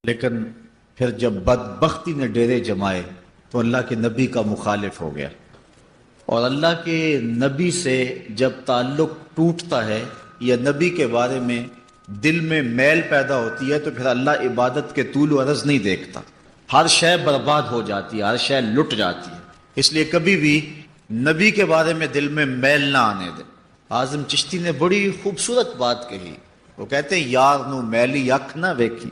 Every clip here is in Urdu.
لیکن پھر جب بدبختی نے ڈیرے جمائے تو اللہ کے نبی کا مخالف ہو گیا، اور اللہ کے نبی سے جب تعلق ٹوٹتا ہے یا نبی کے بارے میں دل میں میل پیدا ہوتی ہے تو پھر اللہ عبادت کے طول و عرض نہیں دیکھتا، ہر شے برباد ہو جاتی ہے، ہر شے لٹ جاتی ہے۔ اس لیے کبھی بھی نبی کے بارے میں دل میں میل نہ آنے دیں۔ اعظم چشتی نے بڑی خوبصورت بات کہی، وہ کہتے ہیں یار نو میلی اکھ نہ ویکھی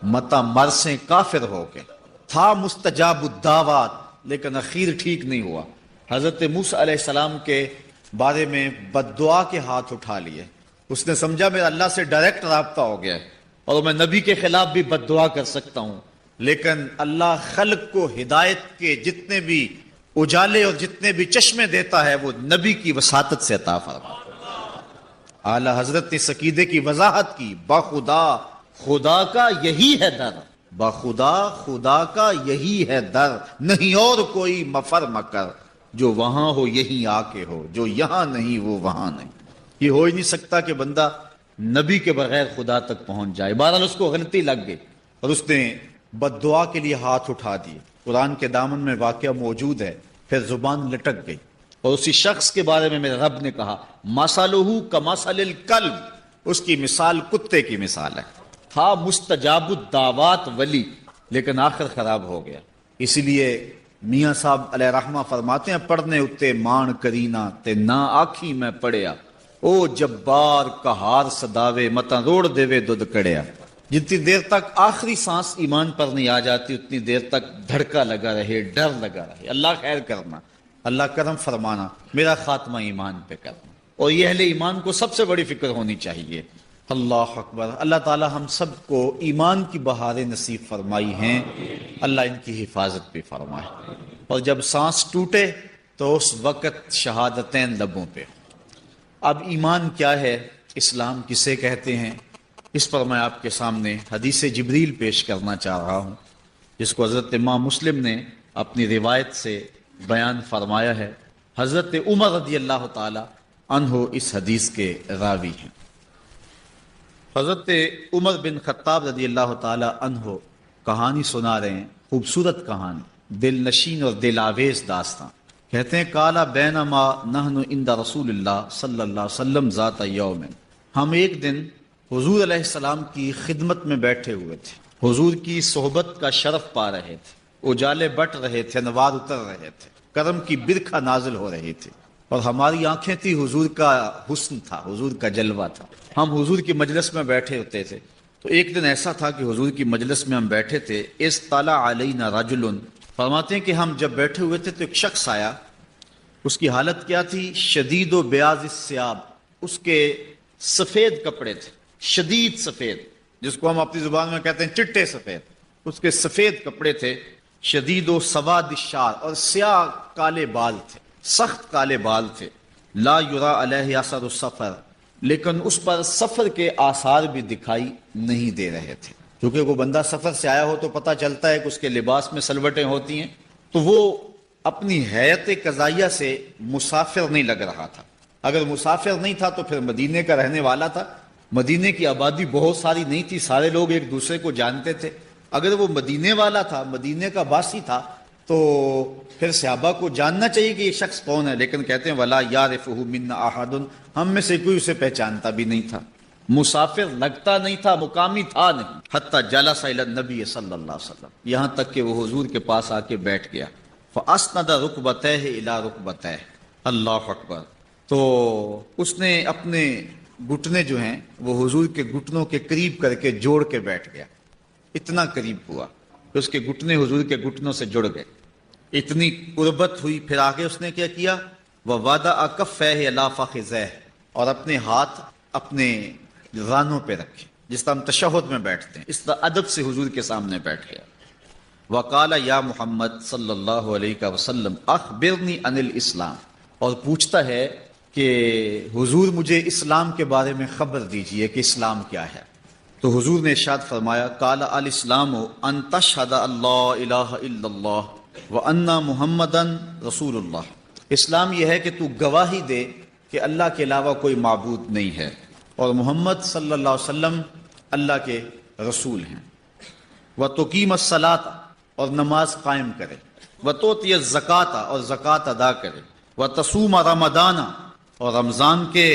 متا مرسیں کافر ہو کے، تھا مستجاب الدعوات لیکن اخیر ٹھیک نہیں ہوا۔ حضرت موسیٰ علیہ السلام کے بارے میں بد دعا کے ہاتھ اٹھا لیے، اس نے سمجھا میرا اللہ سے ڈائریکٹ رابطہ ہو گیا ہے اور میں نبی کے خلاف بھی بد دعا کر سکتا ہوں، لیکن اللہ خلق کو ہدایت کے جتنے بھی اجالے اور جتنے بھی چشمے دیتا ہے وہ نبی کی وساطت سے عطا فرماتا ہے۔ اعلی حضرت نے اس عقیدے کی وضاحت کی، بخدا خدا کا یہی ہے در، بخدا خدا کا یہی ہے در، نہیں اور کوئی مفر مکر، جو وہاں ہو یہیں آ کے ہو، جو یہاں نہیں وہ وہاں نہیں۔ یہ ہو ہی نہیں سکتا کہ بندہ نبی کے بغیر خدا تک پہنچ جائے۔ بہرحال اس کو غلطی لگ گئی اور اس نے بد دعا کے لیے ہاتھ اٹھا دیے۔ قرآن کے دامن میں واقعہ موجود ہے، پھر زبان لٹک گئی اور اسی شخص کے بارے میں میرے رب نے کہا مثلہ کمثل الکلب، اس کی مثال کتے کی مثال ہے، تھا مستجاب الدعوات ولی لیکن آخر خراب ہو گیا۔ اسی لیے میاں صاحب علیہ رحمہ فرماتے ہیں پڑھنے اتے مان کرینا تے نہ آکھی میں پڑھیا، او جبار کہار صداوے متا روڑ دیوے دودھ کڑیا۔ جتنی دیر تک آخری سانس ایمان پر نہیں آ جاتی اتنی دیر تک دھڑکا لگا رہے، ڈر لگا رہے، اللہ خیر کرنا، اللہ کرم فرمانا، میرا خاتمہ ایمان پہ کرنا۔ اور یہ اہل ایمان کو سب سے بڑی فکر ہونی چاہیے۔ اللہ اکبر۔ اللہ تعالی ہم سب کو ایمان کی بہاریں نصیب فرمائی ہیں، اللہ ان کی حفاظت بھی فرمائے، اور جب سانس ٹوٹے تو اس وقت شہادتین لبوں پہ۔ اب ایمان کیا ہے، اسلام کسے کہتے ہیں، اس پر میں آپ کے سامنے حدیث جبریل پیش کرنا چاہ رہا ہوں، جس کو حضرت امام مسلم نے اپنی روایت سے بیان فرمایا ہے۔ حضرت عمر رضی اللہ تعالی عنہ اس حدیث کے راوی ہیں۔ حضرت عمر بن خطاب رضی اللہ تعالی عنہ کہانی سنا رہے ہیں، خوبصورت کہانی، دل نشین اور دل آویز داستان۔ کہتے ہیں کالا بینما نحن عند رسول اللہ صلی اللہ علیہ وسلم ذات یوم، ہم ایک دن حضور علیہ السلام کی خدمت میں بیٹھے ہوئے تھے، حضور کی صحبت کا شرف پا رہے تھے، اجالے بٹ رہے تھے، انوار اتر رہے تھے، کرم کی برکھا نازل ہو رہی تھی، اور ہماری آنکھیں تھی حضور کا حسن تھا، حضور کا جلوہ تھا۔ ہم حضور کی مجلس میں بیٹھے ہوتے تھے تو ایک دن ایسا تھا کہ حضور کی مجلس میں ہم بیٹھے تھے، اطلع علینا رجل، فرماتے ہیں کہ ہم جب بیٹھے ہوئے تھے تو ایک شخص آیا، اس کی حالت کیا تھی، شدید و بیاض الثیاب، اس کے سفید کپڑے تھے، شدید سفید، جس کو ہم اپنی زبان میں کہتے ہیں چٹے سفید، اس کے سفید کپڑے تھے، شدید و سواد الشعر، اور سیاہ کالے بال تھے، سخت کالے بال تھے، لا یرا علیہ اثر السفر، لیکن اس پر سفر کے آثار بھی دکھائی نہیں دے رہے تھے، کیونکہ وہ بندہ سفر سے آیا ہو تو پتہ چلتا ہے کہ اس کے لباس میں سلوٹیں ہوتی ہیں، تو وہ اپنی حیات قضائیہ سے مسافر نہیں لگ رہا تھا۔ اگر مسافر نہیں تھا تو پھر مدینے کا رہنے والا تھا، مدینے کی آبادی بہت ساری نہیں تھی، سارے لوگ ایک دوسرے کو جانتے تھے۔ اگر وہ مدینے والا تھا، مدینے کا باسی تھا، تو پھر صحابہ کو جاننا چاہیے کہ یہ شخص کون ہے، لیکن کہتے ہیں ولا یعرفہ منا احد، ہم میں سے کوئی اسے پہچانتا بھی نہیں تھا، مسافر لگتا نہیں تھا، مقامی تھا نہیں۔ حتی جلس الی النبی صلی اللہ علیہ وسلم، یہاں تک کہ وہ حضور کے پاس آ کے بیٹھ گیا، فاسند رکبتیہ الی رکبتیہ، اللہ اکبر، تو اس نے اپنے گھٹنے جو ہیں وہ حضور کے گھٹنوں کے قریب کر کے جوڑ کے بیٹھ گیا، اتنا قریب ہوا کہ اس کے گھٹنے حضور کے گھٹنوں سے جڑ گئے، اتنی قربت ہوئی۔ پھر آگے اس نے کیا کیا، وَوَضَعَ كَفَّيْهِ عَلَىٰ فَخِذَيْهِ، اور اپنے ہاتھ اپنے رانوں پہ رکھے، جس طرح ہم تشہد میں بیٹھتے ہیں، اس طرح ادب سے حضور کے سامنے بیٹھ گیا۔ وَقَالَ يَا محمد صلی اللہ علیہ وسلم اخبرنی عن الاسلام، اور پوچھتا ہے کہ حضور مجھے اسلام کے بارے میں خبر دیجئے کہ اسلام کیا ہے۔ تو حضور نے ارشاد فرمایا قال الاسلام ان تشہد اللہ الہ الا اللہ وان محمدا رسول اللہ، اسلام یہ ہے کہ تو گواہی دے کہ اللہ کے علاوہ کوئی معبود نہیں ہے اور محمد صلی اللہ علیہ وسلم اللہ کے رسول ہیں۔ وتقیم الصلاۃ اور نماز قائم کرے، وتؤتی الزکوٰۃ اور زکوٰۃ ادا کرے، وتصوم رمضان اور رمضان کے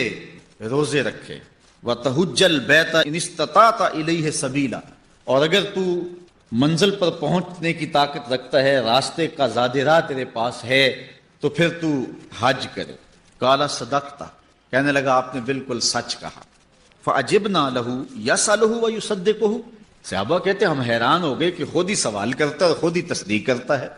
روزے رکھے، وتحج البیت ان استطعت الیہ سبیلا اور اگر تو منزل پر پہنچنے کی طاقت رکھتا ہے، راستے کا زاد راہ تیرے پاس ہے تو پھر تو حج کرے۔ قال صدقت، کہنے لگا آپ نے بالکل سچ کہا۔ فعجبنا لہ یسألہ ویصدقہ، صحابہ کہتے ہم حیران ہو گئے کہ خود ہی سوال کرتا ہے اور خود ہی تصدیق کرتا ہے۔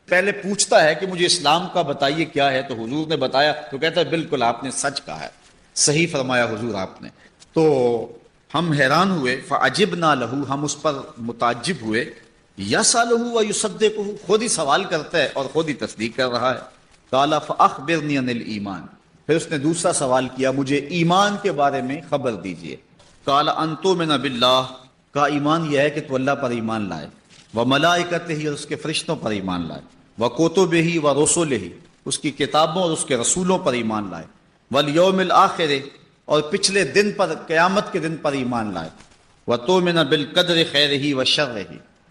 پہلے پوچھتا ہے کہ مجھے اسلام کا بتائیے کیا ہے، تو حضور نے بتایا تو کہتا ہے بالکل آپ نے سچ کہا ہے، صحیح فرمایا حضور آپ نے۔ تو ہم حیران ہوئے، فعجبنا لہ، ہم اس پر متعجب ہوئے، یسألہ ویصدقہ، خود ہی سوال کرتا ہے اور خود ہی تصدیق کر رہا ہے۔ قال فاخبرنی عن الایمان، پھر اس نے دوسرا سوال کیا مجھے ایمان کے بارے میں خبر دیجئے۔ قال ان تؤمن باللہ، کا ایمان یہ ہے کہ تو اللہ پر ایمان لائے، وملائکتہ اور اس کے فرشتوں پر ایمان لائے، وکتبہ ورسلہ اس کی کتابوں اور اس کے رسولوں پر ایمان لائے، والیوم الآخر اور پچھلے دن پر، قیامت کے دن پر ایمان لائے، وتؤمن بالقدر خیرہ وشرہ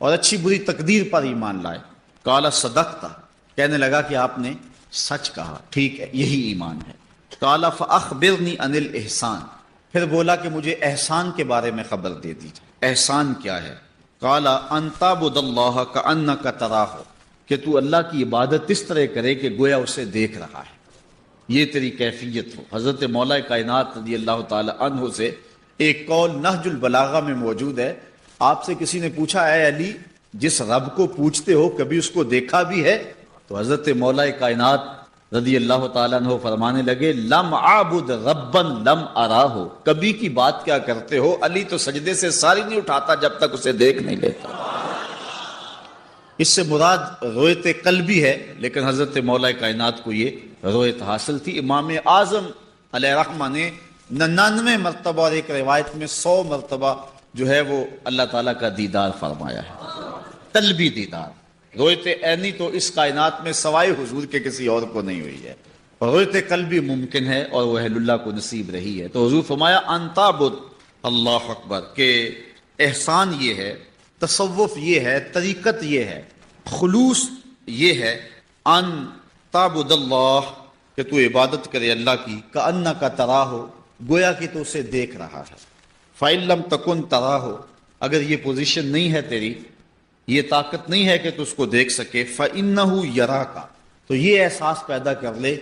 اور اچھی بری تقدیر پر ایمان لائے۔ قال صدقت، کہنے لگا کہ آپ نے سچ کہا، ٹھیک ہے یہی ایمان ہے۔ قال فاخبرنی عن الاحسان، پھر بولا کہ مجھے احسان کے بارے میں خبر دے دیجیے، احسان کیا ہے؟ قال ان تعبد اللہ کأنک تراہ، کہ تو اللہ کی عبادت اس طرح کرے کہ گویا اسے دیکھ رہا ہے، یہ تیری کیفیت ہو۔ حضرت مولا کائنات رضی اللہ تعالی عنہ سے ایک قول نہج البلاغہ میں موجود ہے، آپ سے کسی نے پوچھا اے علی جس رب کو پوچھتے ہو کبھی اس کو دیکھا بھی ہے؟ تو حضرت مولا کائنات رضی اللہ تعالیٰ عنہ فرمانے لگے لم اعبد ربا لم اراہ، کبھی کی بات کیا کرتے ہو، علی تو سجدے سے ساری نہیں اٹھاتا جب تک اسے دیکھ نہیں لیتا۔ اس سے مراد رویت قلبی ہے، لیکن حضرت مولا کائنات کو یہ رویت حاصل تھی۔ امام اعظم علیہ رحمہ نے 99 مرتبہ اور ایک روایت میں 100 مرتبہ جو ہے وہ اللہ تعالیٰ کا دیدار فرمایا ہے، قلبی دیدار۔ رویت عینی تو اس کائنات میں سوائے حضور کے کسی اور کو نہیں ہوئی ہے، اور رویت قلبی ممکن ہے اور وہ اہل اللہ کو نصیب رہی ہے۔ تو حضور فرمایا ان تعبد، اللہ اکبر، کہ احسان یہ ہے، تصوف یہ ہے، طریقت یہ ہے، خلوص یہ ہے، ان تعبد اللہ، کہ تو عبادت کرے اللہ کی، کأنک تراہ، گویا کہ تو اسے دیکھ رہا ہے۔ فإن لم تکن تراہ، اگر یہ پوزیشن نہیں ہے تیری، یہ طاقت نہیں ہے کہ تو اس کو دیکھ سکے، فإنہ یراک، تو یہ احساس پیدا کر لے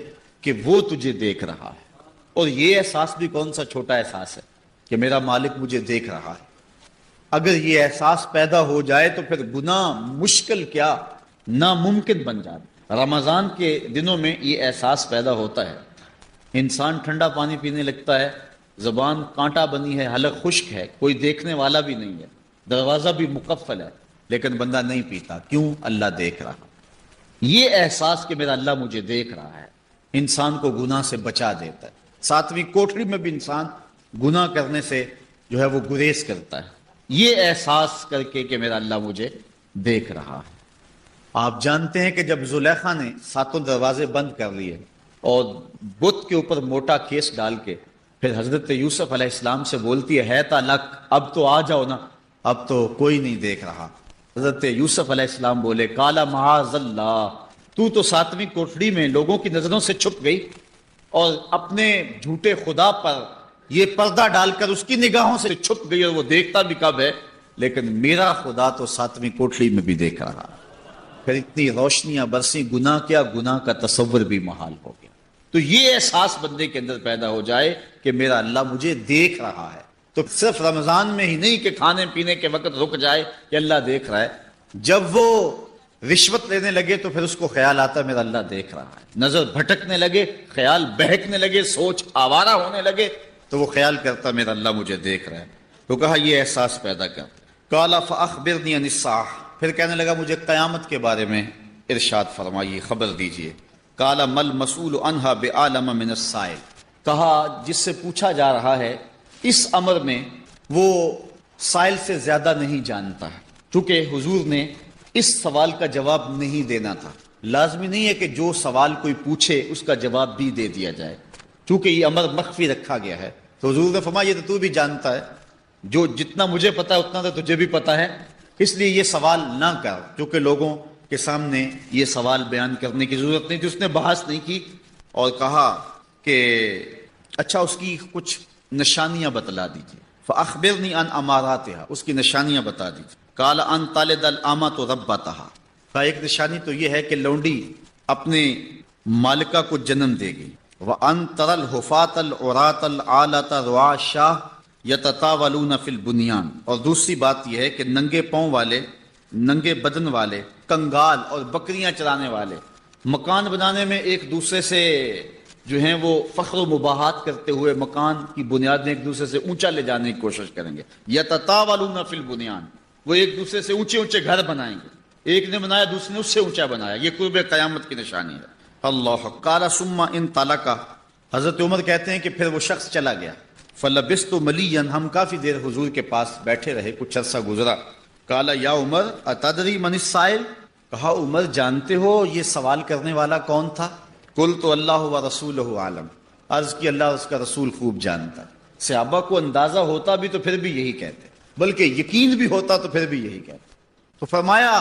کہ وہ تجھے دیکھ رہا ہے۔ اور یہ احساس بھی کون سا چھوٹا احساس ہے کہ میرا مالک مجھے دیکھ رہا ہے۔ اگر یہ احساس پیدا ہو جائے تو پھر گناہ مشکل کیا ناممکن بن جاتا۔ رمضان کے دنوں میں یہ احساس پیدا ہوتا ہے، انسان ٹھنڈا پانی پینے لگتا ہے، زبان کانٹا بنی ہے، حلق خشک ہے، کوئی دیکھنے والا بھی نہیں ہے، دروازہ بھی مقفل ہے، لیکن بندہ نہیں پیتا، کیوں؟ اللہ دیکھ رہا۔ یہ احساس کہ میرا اللہ مجھے دیکھ رہا ہے انسان کو گناہ سے بچا دیتا ہے۔ 7ویں کوٹری میں بھی انسان گناہ کرنے سے جو ہے وہ گریز کرتا ہے، یہ احساس کر کے کہ میرا اللہ مجھے دیکھ رہا ہے۔ آپ جانتے ہیں کہ جب زلیخا نے 7 دروازے بند کر لیے اور بت کے اوپر موٹا کیس ڈال کے پھر حضرت یوسف علیہ السلام سے بولتی ہے تا لک، اب تو آ جاؤ نا، اب تو کوئی نہیں دیکھ رہا۔ حضرت یوسف علیہ السلام بولے کالا معاذ اللہ، تو 7ویں کوٹڑی میں لوگوں کی نظروں سے چھپ گئی اور اپنے جھوٹے خدا پر یہ پردہ ڈال کر اس کی نگاہوں سے چھپ گئی، اور وہ دیکھتا بھی کب ہے، لیکن میرا خدا تو 7ویں کوٹڑی میں بھی دیکھ رہا۔ پھر اتنی روشنیاں برسی، گناہ کیا، گناہ کا تصور بھی محال ہو گیا۔ تو یہ احساس بندے کے اندر پیدا ہو جائے کہ میرا اللہ مجھے دیکھ رہا ہے، تو صرف رمضان میں ہی نہیں کہ کھانے پینے کے وقت رک جائے کہ اللہ دیکھ رہا ہے، جب وہ رشوت لینے لگے تو پھر اس کو خیال آتا میرا اللہ دیکھ رہا ہے، نظر بھٹکنے لگے، خیال بہکنے لگے، سوچ آوارہ ہونے لگے تو وہ خیال کرتا میرا اللہ مجھے دیکھ رہا ہے۔ تو کہا یہ احساس پیدا کر۔ قال فاخبرنی عن الساعہ، پھر کہنے لگا مجھے قیامت کے بارے میں ارشاد فرمائیے، خبر دیجئے۔ قال مل مسئول عنہا بعالم من السائل، کہا جس سے پوچھا جا رہا ہے اس امر میں وہ سائل سے زیادہ نہیں جانتا ہے، چونکہ حضور نے اس سوال کا جواب نہیں دینا تھا۔ لازمی نہیں ہے کہ جو سوال کوئی پوچھے اس کا جواب بھی دے دیا جائے، چونکہ یہ امر مخفی رکھا گیا ہے۔ تو حضور نے فرمایا یہ تو بھی جانتا ہے، جو جتنا مجھے پتا ہے اتنا تو تجھے بھی پتا ہے، اس لیے یہ سوال نہ کر، کیونکہ لوگوں کے سامنے یہ سوال بیان کرنے کی ضرورت نہیں تھی۔ اس نے بحث نہیں کی اور کہا کہ اچھا اس کی کچھ نشانیاں بتلا دیجیے، فَأَخْبِرْنِي عَنْ أَمَارَاتِهَا، اس کی نشانیاں بتا دیجیے۔ قَالَ أَنْ تَلِدَ الْأَمَةُ رَبَّتَهَا، کہا ایک نشانی تو یہ ہے کہ لونڈی اپنے مالکہ کو جنم دے گی۔ وَأَنْ تَرَى الْحُفَاةَ الْعُرَاةَ الْعَالَةَ رُعَاءَ الشَّاةِ يَتَطَاوَلُونَ فِي الْبُنْيَانِ، اور دوسری بات یہ ہے کہ ننگے پاؤں والے، ننگے بدن والے، کنگال اور بکریاں چرانے والے مکان بنانے میں ایک دوسرے سے جو ہیں وہ فخر و مباحات کرتے ہوئے مکان کی بنیادیں ایک دوسرے سے اونچا لے جانے کی کوشش کریں گے۔ یتطاولون فی البنیان، وہ ایک دوسرے سے اونچے اونچے گھر بنائیں گے، ایک نے بنایا دوسرے نے اس سے اونچا بنایا، یہ قرب قیامت کی نشانی ہے۔ اللہ قال ثم انطلق، حضرت عمر کہتے ہیں کہ پھر وہ شخص چلا گیا۔ فلبثت ملیا، ہم کافی دیر حضور کے پاس بیٹھے رہے، کچھ عرصہ گزرا۔ قال یا عمر اتدری من السائل، کہا عمر جانتے ہو یہ سوال کرنے والا کون تھا؟ قلت اللہ ورسولہ عالم، عرض کی اللہ اس کا رسول خوب جانتا۔ صحابہ کو اندازہ ہوتا بھی تو پھر بھی یہی کہتے، بلکہ یقین بھی ہوتا تو پھر بھی یہی کہتے۔ تو فرمایا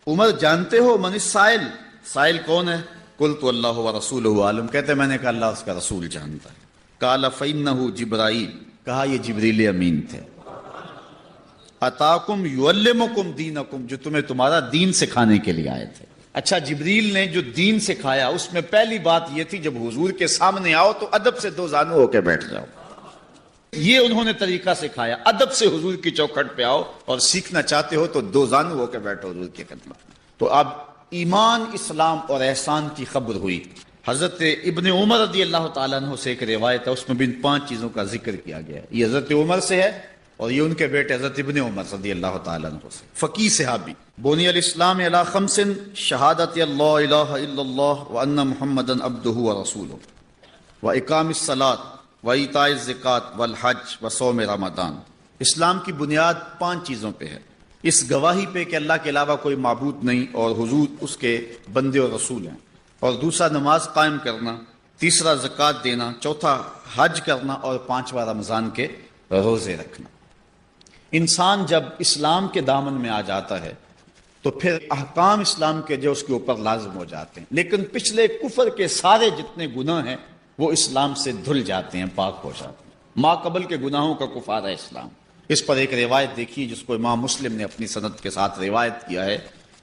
عمر جانتے ہو من السائل، سائل کون ہے؟ قلت اللہ ورسولہ عالم، کہتے میں نے کہا اللہ اس کا رسول جانتا ہے۔ قال فإنہ جبرائیل، کہا یہ جبریل امین تھے۔ اتاکم یعلمکم دینکم، جو تمہیں تمہارا دین سکھانے کے لیے آئے تھے۔ اچھا جبریل نے جو دین سکھایا اس میں پہلی بات یہ تھی جب حضور کے سامنے آؤ تو ادب سے دو زانو ہو کے بیٹھ جاؤ، یہ انہوں نے طریقہ سکھایا، ادب سے حضور کی چوکھٹ پہ آؤ اور سیکھنا چاہتے ہو تو دو زانو ہو کے بیٹھو حضور کی خدمت۔ تو اب ایمان، اسلام اور احسان کی خبر ہوئی۔ حضرت ابن عمر رضی اللہ تعالیٰ عنہ سے ایک روایت ہے، اس میں بھی ان 5 چیزوں کا ذکر کیا گیا ہے۔ یہ حضرت عمر سے ہے اور یہ ان کے بیٹے حضرت ابن عمر رضی اللہ تعالیٰ عنہ سے، فقیہ صحابی۔ بنی الاسلام علی 5، شہادت اللہ الہ الا اللہ وان محمدا عبدہ ورسولہ، واقام الصلاۃ وایتاء الزکوٰۃ والحج وصوم رمضان۔ اسلام کی بنیاد 5 چیزوں پہ ہے، اس گواہی پہ کہ اللہ کے علاوہ کوئی معبود نہیں اور حضور اس کے بندے اور رسول ہیں، اور دوسرا نماز قائم کرنا، تیسرا زکوٰۃ دینا، چوتھا حج کرنا اور 5واں رمضان کے روزے رکھنا۔ انسان جب اسلام کے دامن میں آ جاتا ہے تو پھر احکام اسلام کے جو اس کے اوپر لازم ہو جاتے ہیں، لیکن پچھلے کفر کے سارے جتنے گناہ ہیں وہ اسلام سے دھل جاتے ہیں، پاک ہو جاتے ہیں۔ ما قبل کے گناہوں کا کفارہ اسلام۔ اس پر ایک روایت دیکھیے جس کو امام مسلم نے اپنی سند کے ساتھ روایت کیا ہے،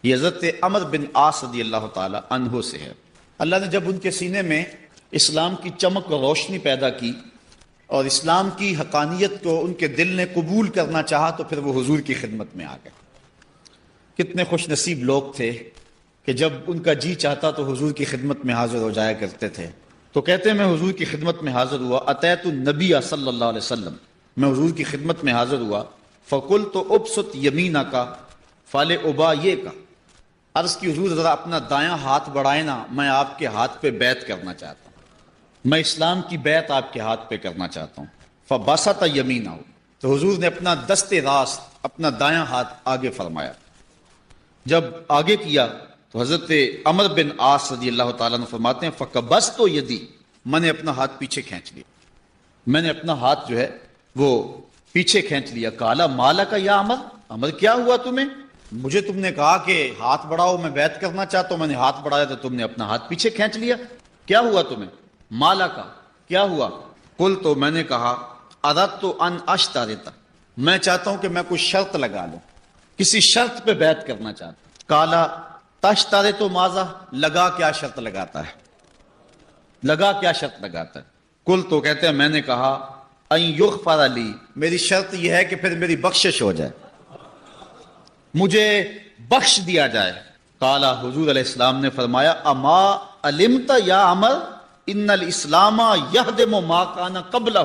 یہ حضرت عمر بن عاص رضی اللہ تعالی عنہ سے ہے۔ اللہ نے جب ان کے سینے میں اسلام کی چمک اور روشنی پیدا کی اور اسلام کی حقانیت کو ان کے دل نے قبول کرنا چاہا تو پھر وہ حضور کی خدمت میں آ گئے۔ کتنے خوش نصیب لوگ تھے کہ جب ان کا جی چاہتا تو حضور کی خدمت میں حاضر ہو جایا کرتے تھے۔ تو کہتے ہیں میں حضور کی خدمت میں حاضر ہوا، اتیت النبی صلی اللہ علیہ وسلم، میں حضور کی خدمت میں حاضر ہوا، فقلت ابسط یمینک فلابایعک، عرض کی حضور ذرا اپنا دایاں ہاتھ بڑھائیں نا، میں آپ کے ہاتھ پہ بیعت کرنا چاہتا ہوں، میں اسلام کی بیعت آپ کے ہاتھ پہ کرنا چاہتا ہوں۔ فبسط یمینہ، تو حضور نے اپنا دست راست، اپنا دایاں ہاتھ آگے فرمایا۔ جب آگے کیا تو حضرت عمر بن عاص رضی اللہ تعالیٰ عنہ فرماتے ہیں فقبضت یدی، میں نے اپنا ہاتھ پیچھے کھینچ لیا، میں نے اپنا ہاتھ جو ہے وہ پیچھے کھینچ لیا۔ کالا مالا کا یا عمر، عمر کیا ہوا تمہیں؟ مجھے تم نے کہا کہ ہاتھ بڑھاؤ، میں بیعت کرنا چاہتا ہوں، میں نے ہاتھ بڑھایا تو تم نے اپنا ہاتھ پیچھے کھینچ لیا، کیا ہوا تمہیں؟ مالا کا کیا ہوا؟ قل، تو میں نے کہا اردت ان اشترط، میں چاہتا ہوں کہ میں کوئی شرط لگا لوں، کسی شرط پہ بیعت کرنا چاہتا ہوں۔ کالا تشترط ماذا، لگا کیا شرط لگاتا ہے، لگا کیا شرط لگاتا ہے؟ قل، تو کہتے ہیں میں نے کہا ان یغفر لی، میری شرط یہ ہے کہ پھر میری بخشش ہو جائے، مجھے بخش دیا جائے۔ قالا، حضور علیہ السلام نے فرمایا اما علمت یا عمر ان الاسلام یہدم ما کان قبلہ،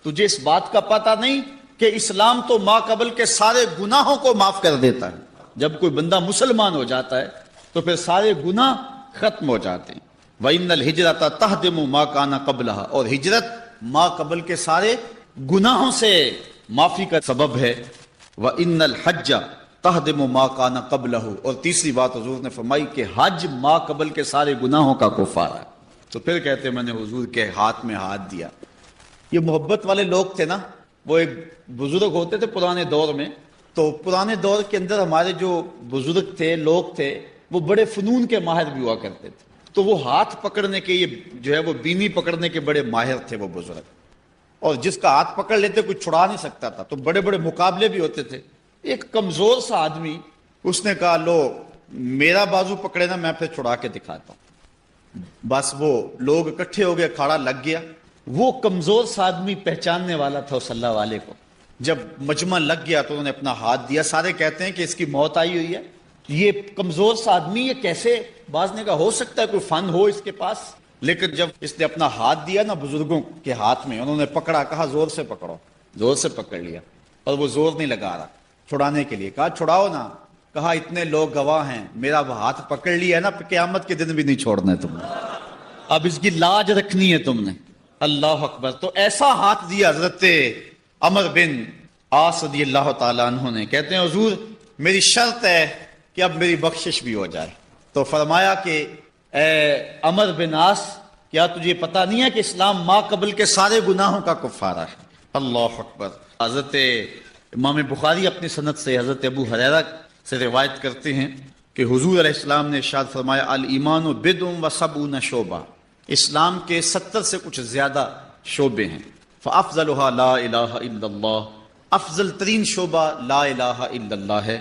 تجھے اس بات کا پتہ نہیں کہ اسلام تو ما قبل کے سارے گناہوں کو معاف کر دیتا ہے؟ جب کوئی بندہ مسلمان ہو جاتا ہے تو پھر سارے گناہ ختم ہو جاتے ہیں۔ وَإِنَّ الْهِجْرَةَ تَهْدِمُ مَا كَانَ قَبْلَهَا، اور ہجرت ما قبل کے سارے گناہوں سے معافی کا سبب ہے۔ وَإِنَّ الْحَجَّ تَهْدِمُ مَا كَانَ قَبْلَهُ، اور تیسری بات حضور نے فرمائی کہ حج ما قبل کے سارے گناہوں کا کفارہ ہے۔ تو پھر کہتے ہیں میں نے حضور کے ہاتھ میں ہاتھ دیا۔ یہ محبت والے لوگ تھے نا، وہ ایک بزرگ ہوتے تھے پرانے دور میں، تو پرانے دور کے اندر ہمارے جو بزرگ تھے، لوگ تھے، وہ بڑے فنون کے ماہر بھی ہوا کرتے تھے، تو وہ ہاتھ پکڑنے کے، یہ جو ہے وہ بینی پکڑنے کے بڑے ماہر تھے وہ بزرگ، اور جس کا ہاتھ پکڑ لیتے کوئی چھڑا نہیں سکتا تھا، تو بڑے بڑے مقابلے بھی ہوتے تھے۔ ایک کمزور سا آدمی، اس نے کہا لو میرا بازو پکڑے نا، میں پھر چھڑا کے دکھاتا ہوں۔ بس وہ لوگ اکٹھے ہو گئے، کھاڑا لگ گیا۔ وہ کمزور سا آدمی پہچاننے والا تھا صلی اللہ علیہ کو، جب مجمع لگ گیا تو انہوں نے اپنا ہاتھ دیا۔ سارے کہتے ہیں کہ اس کی موت آئی ہوئی ہے، یہ کمزور سا آدمی یہ کیسے؟ بعض نے کہا ہو سکتا ہے کوئی فن ہو اس کے پاس، لیکن جب اس نے اپنا ہاتھ دیا نا بزرگوں کے ہاتھ میں، انہوں نے پکڑا، کہا زور سے پکڑو، زور سے پکڑ لیا، اور وہ زور نہیں لگا رہا چھڑانے کے لیے۔ کہا چھڑاؤ نا، کہا اتنے لوگ گواہ ہیں، میرا وہ ہاتھ پکڑ لیا ہے نا، قیامت کے دن بھی نہیں چھوڑنا ہے تم نے، اب اس کی لاج رکھنی ہے تم نے۔ اللہ اکبر۔ تو ایسا ہاتھ دیا حضرت عمر بن عاص رضی اللہ تعالیٰ عنہ نے، کہتے ہیں حضور میری شرط ہے کہ اب میری بخشش بھی ہو جائے۔ تو فرمایا کہ اے عمر بن عاص، کیا تجھے پتا نہیں ہے کہ اسلام ما قبل کے سارے گناہوں کا کفارہ ہے؟ اللہ اکبر۔ حضرت امام بخاری اپنی سند سے حضرت ابو ہریرہ سے روایت کرتے ہیں کہ حضور علیہ السلام نے ارشاد فرمایا الایمان بدع و سبعون شعبہ، اسلام کے 70 سے کچھ زیادہ شعبے ہیں۔ فافضلها لا الہ الا اللہ، افضل ترین شعبہ لا الہ الا اللہ ہے۔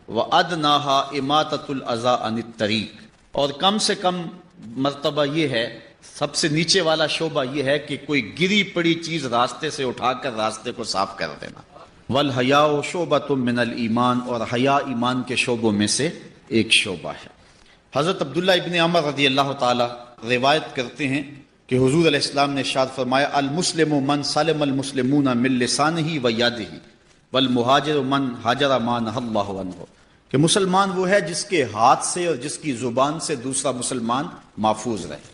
وادناها اماطۃ الاذى عن الطریق، اور کم سے کم مرتبہ یہ ہے، سب سے نیچے والا شعبہ یہ ہے کہ کوئی گری پڑی چیز راستے سے اٹھا کر راستے کو صاف کر دینا۔ والحیاء شعبۃ من الایمان، اور حیا ایمان کے شعبوں میں سے ایک شعبہ ہے۔ حضرت عبداللہ ابن عمر رضی اللہ تعالی روایت کرتے ہیں کہ حضور علیہ السلام نے ارشاد فرمایا المسلم من سلم المسلمون من لسانہ و یدہ والمہاجر من ہاجر ما نہی اللہ عنہ، کہ مسلمان وہ ہے جس کے ہاتھ سے اور جس کی زبان سے دوسرا مسلمان محفوظ رہے۔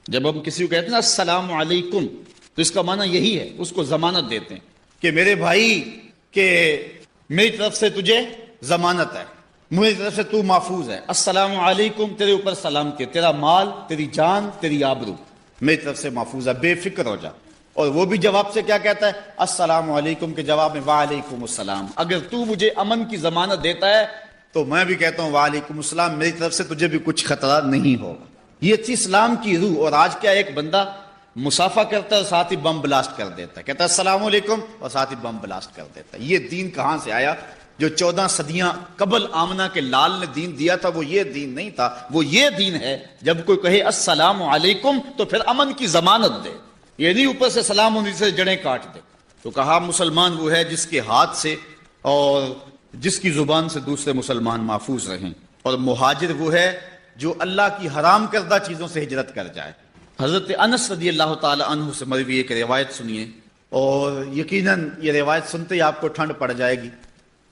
جب ہم کسی کو کہتے ہیں نا السلام علیکم، تو اس کا معنی یہی ہے، اس کو ضمانت دیتے ہیں کہ میرے بھائی کہ میری طرف سے تجھے ضمانت ہے، میری طرف سے تو محفوظ ہے، السلام علیکم، تیرے اوپر سلامتی، تیرا مال، تیری جان، تیری آبرو میری طرف سے محفوظ ہے، بے فکر ہو جا۔ اور وہ بھی جواب سے کیا کہتا ہے؟ السلام علیکم کے جواب میں وعلیکم السلام۔ اگر تو مجھے امن کی ضمانت دیتا ہے تو میں بھی کہتا ہوں وعلیکم السلام، میری طرف سے تجھے بھی کچھ خطرہ نہیں ہوگا۔ یہ تھی اسلام کی روح۔ اور آج کیا ایک بندہ مسافہ کرتا ہے اور ساتھ ہی بم بلاسٹ کر دیتا ہے، کہتا ہے السلام علیکم اور ساتھ ہی بم بلاسٹ کر دیتا ہے۔ یہ دین کہاں سے آیا؟ جو 14 صدیاں قبل آمنہ کے لال نے دین دیا تھا وہ یہ دین نہیں تھا، وہ یہ دین ہے جب کوئی کہے السلام علیکم تو پھر امن کی ضمانت دے، یہ نہیں اوپر سے سلام ہونے سے جڑیں کاٹ دے۔ تو کہا مسلمان وہ ہے جس کے ہاتھ سے اور جس کی زبان سے دوسرے مسلمان محفوظ رہیں، اور مہاجر وہ ہے جو اللہ کی حرام کردہ چیزوں سے ہجرت کر جائے۔ حضرت انس رضی اللہ تعالی عنہ سے مروی ایک روایت سنیے، اور یقیناً یہ روایت سنتے ہی آپ کو ٹھنڈ پڑ جائے گی،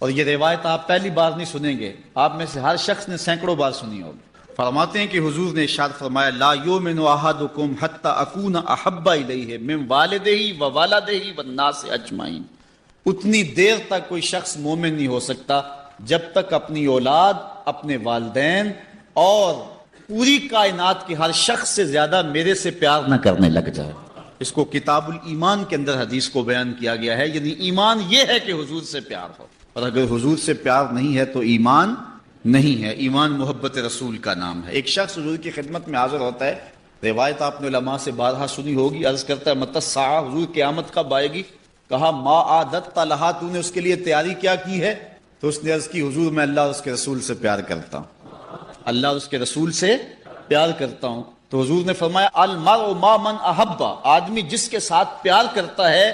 اور یہ روایت آپ پہلی بار نہیں سنیں گے، آپ میں سے ہر شخص نے سینکڑوں بار سنی ہوگی۔ فرماتے ہیں کہ حضور نے ارشاد فرمایا لا یؤمن احدکم حتی اکون احب الیہ من والدہ و والدہ والناس اجمعین، اتنی دیر تک کوئی شخص مومن نہیں ہو سکتا جب تک اپنی اولاد، اپنے والدین اور پوری کائنات کے ہر شخص سے زیادہ میرے سے پیار نہ کرنے لگ جائے۔ اس کو کتاب الایمان کے اندر حدیث کو بیان کیا گیا ہے، یعنی ایمان یہ ہے کہ حضور سے پیار ہو، اور اگر حضور سے پیار نہیں ہے تو ایمان نہیں ہے۔ ایمان محبت رسول کا نام ہے۔ ایک شخص حضور کی خدمت میں حاضر ہوتا ہے، روایت آپ نے علماء سے بارہا سنی ہوگی، عرض کرتا ہے متی الساعہ، حضور قیامت کب آئے گی؟ کہا ما اعددت لہا، تو نے اس کے لیے تیاری کیا کی ہے؟ تو اس نے عرض کی حضور میں اللہ اور اس کے رسول سے پیار کرتا ہوں، اللہ اور اس کے رسول سے پیار کرتا ہوں۔ تو حضور نے فرمایا المرء مع من احب، آدمی جس کے ساتھ پیار کرتا ہے